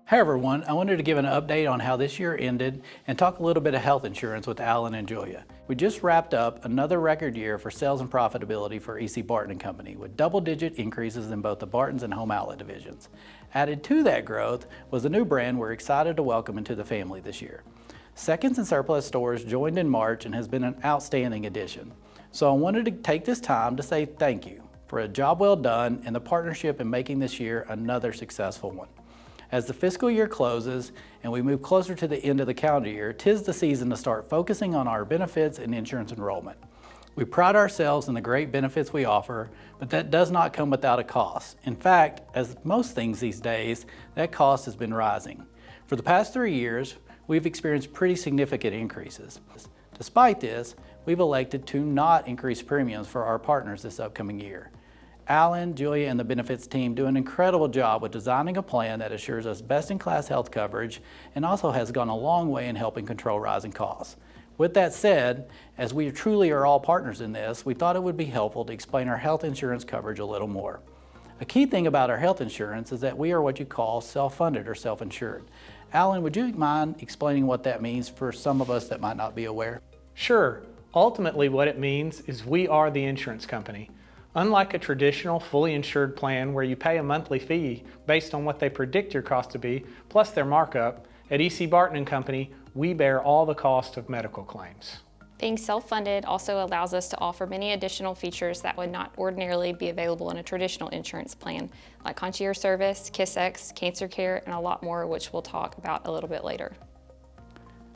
Hi everyone, I wanted to give an update on how this year ended and talk a little bit of health insurance with Alan and Julia. We just wrapped up another record year for sales and profitability for E.C. Barton & Company with double-digit increases in both the Barton's and Home Outlet divisions. Added to that growth was a new brand we're excited to welcome into the family this year. Seconds and Surplus Stores joined in March and has been an outstanding addition. So I wanted to take this time to say thank you for a job well done and the partnership in making this year another successful one. As the fiscal year closes and we move closer to the end of the calendar year, 'tis the season to start focusing on our benefits and insurance enrollment. We pride ourselves in the great benefits we offer, but that does not come without a cost. In fact, as most things these days, that cost has been rising. For the past 3 years, we've experienced pretty significant increases. Despite this, we've elected to not increase premiums for our partners this upcoming year. Alan, Julia, and the benefits team do an incredible job with designing a plan that assures us best-in-class health coverage and also has gone a long way in helping control rising costs. With that said, as we truly are all partners in this, we thought it would be helpful to explain our health insurance coverage a little more. A key thing about our health insurance is that we are what you call self-funded or self-insured. Alan, would you mind explaining what that means for some of us that might not be aware? Sure. Ultimately, what it means is we are the insurance company. Unlike a traditional fully insured plan where you pay a monthly fee based on what they predict your cost to be, plus their markup, at E.C. Barton & Company, we bear all the cost of medical claims. Being self-funded also allows us to offer many additional features that would not ordinarily be available in a traditional insurance plan, like concierge service, KissX, cancer care, and a lot more, which we'll talk about a little bit later.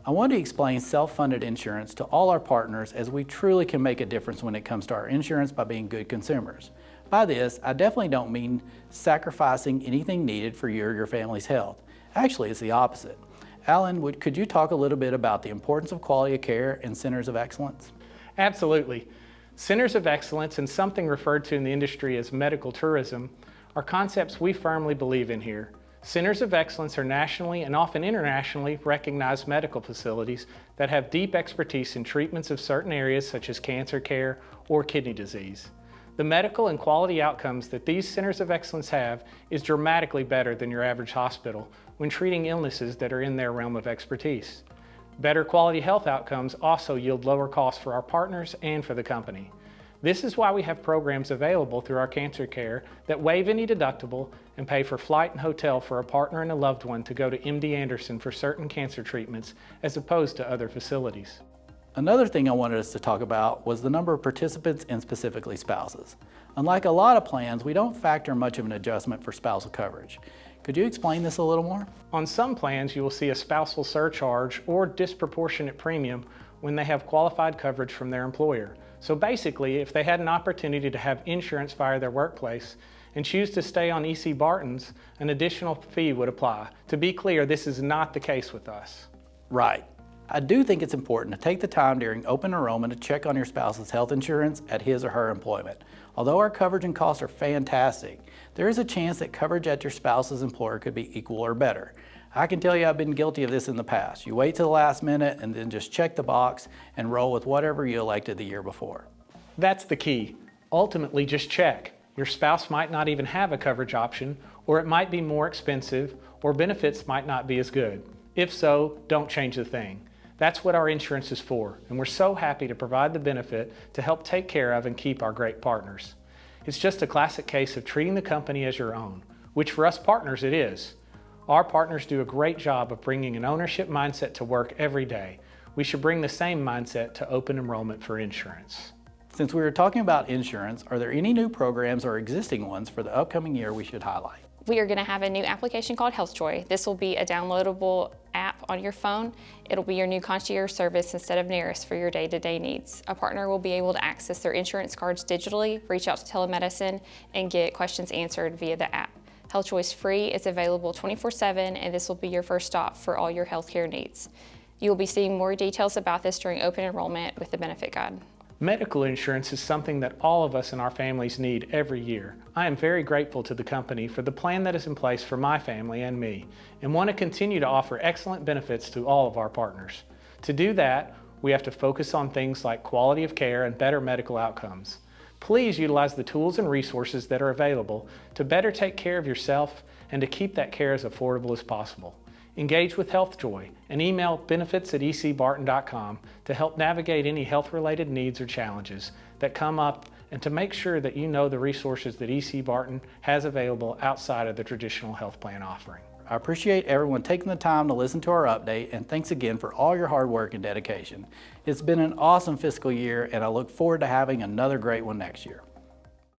I want to explain self-funded insurance to all our partners as we truly can make a difference when it comes to our insurance by being good consumers. By this, I definitely don't mean sacrificing anything needed for your or your family's health. Actually, it's the opposite. Alan, could you talk a little bit about the importance of quality of care and centers of excellence? Absolutely. Centers of excellence and something referred to in the industry as medical tourism are concepts we firmly believe in here. Centers of excellence are nationally and often internationally recognized medical facilities that have deep expertise in treatments of certain areas such as cancer care or kidney disease. The medical and quality outcomes that these centers of excellence have is dramatically better than your average hospital when treating illnesses that are in their realm of expertise. Better quality health outcomes also yield lower costs for our partners and for the company. This is why we have programs available through our cancer care that waive any deductible and pay for flight and hotel for a partner and a loved one to go to MD Anderson for certain cancer treatments as opposed to other facilities. Another thing I wanted us to talk about was the number of participants and specifically spouses. Unlike a lot of plans, we don't factor much of an adjustment for spousal coverage. Could you explain this a little more? On some plans, you will see a spousal surcharge or disproportionate premium when they have qualified coverage from their employer. So basically, if they had an opportunity to have insurance via their workplace and choose to stay on E.C. Barton's, an additional fee would apply. To be clear, this is not the case with us. Right. I do think it's important to take the time during open enrollment to check on your spouse's health insurance at his or her employment. Although our coverage and costs are fantastic, there is a chance that coverage at your spouse's employer could be equal or better. I can tell you I've been guilty of this in the past. You wait till the last minute and then just check the box and roll with whatever you elected the year before. That's the key. Ultimately, just check. Your spouse might not even have a coverage option, or it might be more expensive, or benefits might not be as good. If so, don't change the thing. That's what our insurance is for, and we're so happy to provide the benefit to help take care of and keep our great partners. It's just a classic case of treating the company as your own, which for us partners it is. Our partners do a great job of bringing an ownership mindset to work every day. We should bring the same mindset to open enrollment for insurance. Since we were talking about insurance, are there any new programs or existing ones for the upcoming year we should highlight? We are going to have a new application called HealthJoy. This will be a downloadable app on your phone. It'll be your new concierge service instead of nearest for your day-to-day needs. A partner will be able to access their insurance cards digitally, reach out to telemedicine, and get questions answered via the app. HealthJoy is free, it's available 24/7, and this will be your first stop for all your healthcare needs. You will be seeing more details about this during open enrollment with the benefit guide. Medical insurance is something that all of us in our families need every year. I am very grateful to the company for the plan that is in place for my family and me, and want to continue to offer excellent benefits to all of our partners. To do that, we have to focus on things like quality of care and better medical outcomes. Please utilize the tools and resources that are available to better take care of yourself and to keep that care as affordable as possible. Engage with HealthJoy and email benefits@ecbarton.com to help navigate any health-related needs or challenges that come up and to make sure that you know the resources that EC Barton has available outside of the traditional health plan offering. I appreciate everyone taking the time to listen to our update, and thanks again for all your hard work and dedication. It's been an awesome fiscal year, and I look forward to having another great one next year.